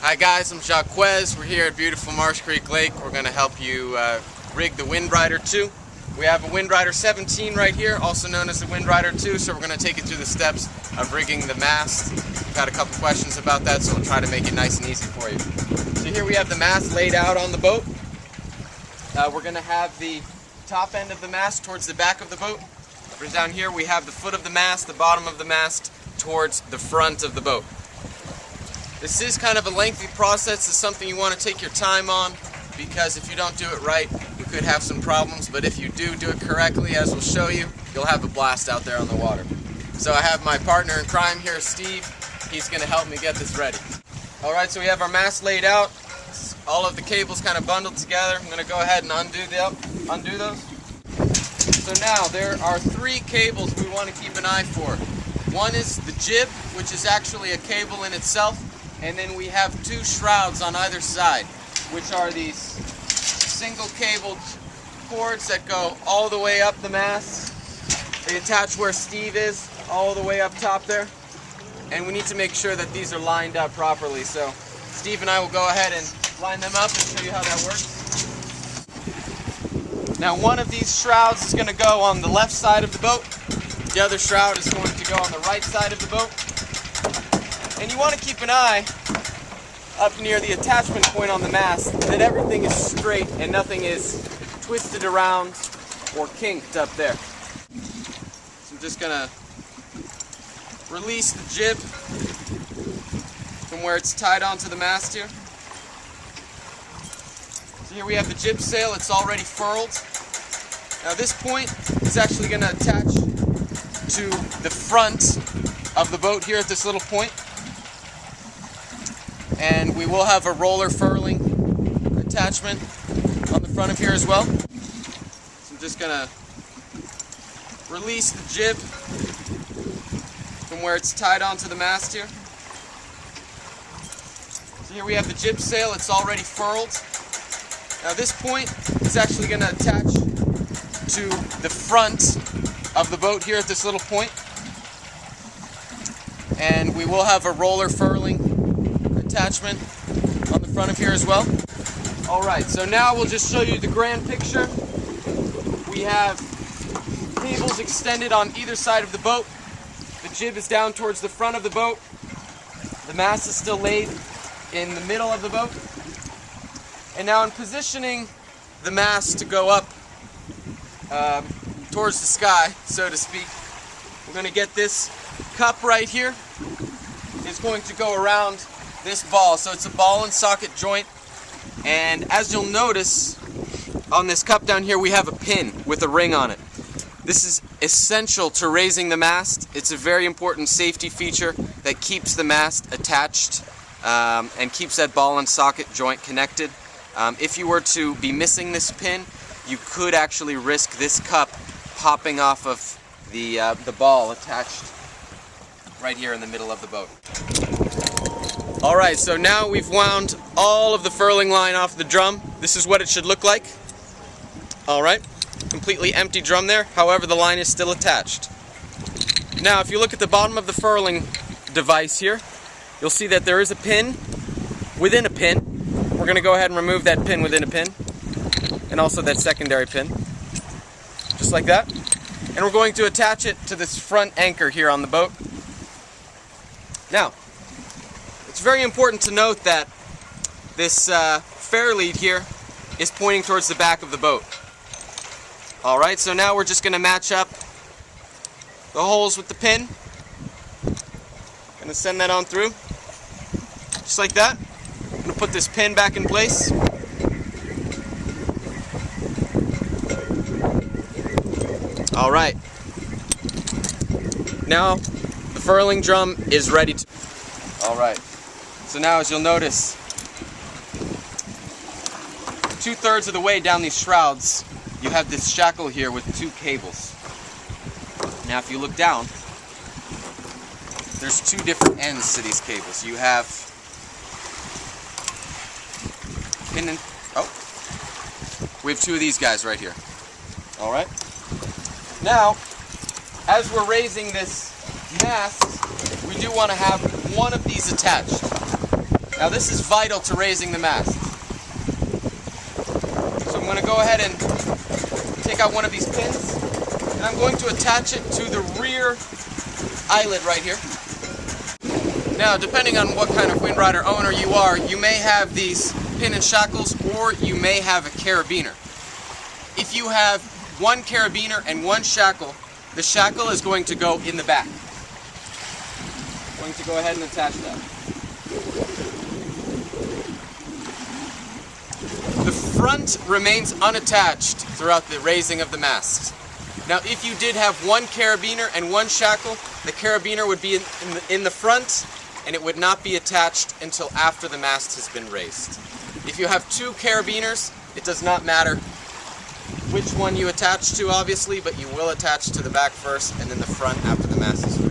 Hi guys, I'm Jacques. We're here at beautiful Marsh Creek Lake. We're going to help you rig the Windrider 2. We have a Windrider 17 right here, also known as the Windrider 2, so we're going to take you through the steps of rigging the mast. We've got a couple questions about that, so we'll try to make it nice and easy for you. So here we have the mast laid out on the boat. We're going to have the top end of the mast towards the back of the boat. Down here we have the foot of the mast, the bottom of the mast towards the front of the boat. This is kind of a lengthy process. It's something you want to take your time on, because if you don't do it right, you could have some problems, but if you do it correctly, as we'll show you, you'll have a blast out there on the water. So I have my partner in crime here, Steve. He's going to help me get this ready. Alright, so we have our mast laid out. All of the cables kind of bundled together. I'm going to go ahead and undo those. So now there are 3 cables we want to keep an eye for. One is the jib, which is actually a cable in itself. And then we have 2 shrouds on either side, which are these single cabled cords that go all the way up the mast. They attach where Steve is, all the way up top there. And we need to make sure that these are lined up properly. So Steve and I will go ahead and line them up and show you how that works. Now one of these shrouds is going to go on the left side of the boat. The other shroud is going to go on the right side of the boat. And you want to keep an eye up near the attachment point on the mast that everything is straight and nothing is twisted around or kinked up there. So I'm just going to release the jib from where it's tied onto the mast here. So here we have the jib sail. It's already furled. Now this point is actually going to attach to the front of the boat here at this little point. And we will have a roller furling attachment on the front of here as well. So I'm just going to release the jib from where it's tied onto the mast here. So here we have the jib sail. It's already furled. Now this point is actually going to attach to the front of the boat here at this little point. And we will have a roller furling attachment on the front of here as well. Alright, so now we'll just show you the grand picture. We have cables extended on either side of the boat. The jib is down towards the front of the boat. The mast is still laid in the middle of the boat. And now in positioning the mast to go up towards the sky, so to speak, we're going to get this cup right here. It's going to go around this ball. So it's a ball and socket joint, and as you'll notice on this cup down here, we have a pin with a ring on it. This is essential to raising the mast. It's a very important safety feature that keeps the mast attached and keeps that ball and socket joint connected. If you were to be missing this pin, you could actually risk this cup popping off of the ball attached right here in the middle of the boat. Alright, so now we've wound all of the furling line off the drum. This is what it should look like. Alright, completely empty drum there, however the line is still attached. Now if you look at the bottom of the furling device here, you'll see that there is a pin within a pin. We're going to go ahead and remove that pin within a pin, and also that secondary pin, just like that. And we're going to attach it to this front anchor here on the boat. Now, it's very important to note that this fair lead here is pointing towards the back of the boat. Alright, so now we're just going to match up the holes with the pin. Going to send that on through, just like that. I'm going to put this pin back in place. Alright, now the furling drum is ready to... Alright, so now as you'll notice, 2/3 of the way down these shrouds, you have this shackle here with 2 cables. Now if you look down, there's 2 different ends to these cables. You have pin and... oh, we have 2 of these guys right here. Alright, now as we're raising this mast, we do want to have one of these attached. Now this is vital to raising the mast. So I'm going to go ahead and take out one of these pins, and I'm going to attach it to the rear eyelid right here. Now, depending on what kind of Windrider owner you are, you may have these pin and shackles, or you may have a carabiner. If you have one carabiner and one shackle, the shackle is going to go in the back. I'm going to go ahead and attach that. The front remains unattached throughout the raising of the mast. Now, if you did have one carabiner and one shackle, the carabiner would be in the front, and it would not be attached until after the mast has been raised. If you have two carabiners, it does not matter which one you attach to, obviously, but you will attach to the back first and then the front after the mast is raised.